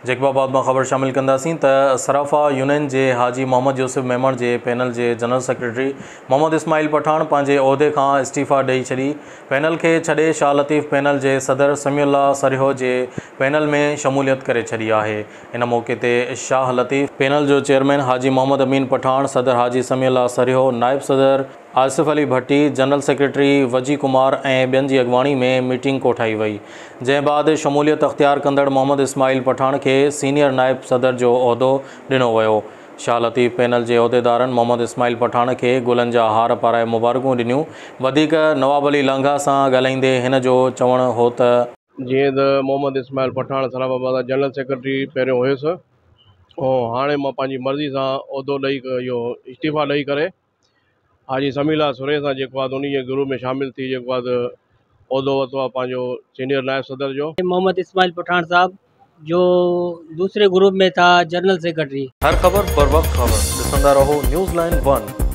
जैकबाबाद में खबर शामिल कंदासीं त सराफा यूनियन के हाजी मोहम्मद यूसुफ मेमण के पैनल के जनरल सेक्रेटरी मोहम्मद इस्माइल पठान पंहिंजे उहिदे खां इस्तीफ़ा ॾेई छॾी। पैनल के छॾे शाह लतीफ़ पैनल के सदर समीउल्लाह सरिहो के पैनल में शमूलियत करे छॾी आहे। इन मौके ते शाह लतीफ़ पैनल जो चेयरमैन हाजी मोहम्मद अमीन पठान, सदर हाजी समीउल्लाह सरिहो, नायब सदर आसिफ अली भट्टी, जनरल सेक्रेटरी वजी कुमार ऐं ॿियनि जी अॻवानी में मीटिंग कोठाई वई, जंहिं बाद शमूलियत अख्तियार कंदड़ मोहम्मद इस्माइल पठान के सीनियर नायब सदर जो उहिदो ॾिनो वियो। शाह लतीफ़ पैनल के उहिदेदारनि मोहम्मद इस्माइल पठान के गुलनि जा हार पाराए मुबारकूं ॾिनियूं। वधीक नवाब अली लांघा सां ॻाल्हाईंदे हिन जो चवणु हो त जीअं त मोहम्मद इस्माइल पठान सराफाबाद जनरल सेक्रेटरी पहिरियों हुयुसि ऐं हाणे मां पंहिंजी मर्ज़ी सां उहिदो ॾेई इहो इस्तीफ़ा ॾेई करे हाजी समीउल्लाह सरिहो सां जेको आहे उन जे ग्रुप में शामिल थी जेको आहे उहिदो वरितो आहे पंहिंजो सीनियर नायब सदर जो। मोहम्मद इस्माइल पठान साहब जो दूसरे ग्रुप में था जनरल सेक्रेटरी। हर खबर पर वक्त खबर ॾिसंदा रहो न्यूज़ लाइन 1।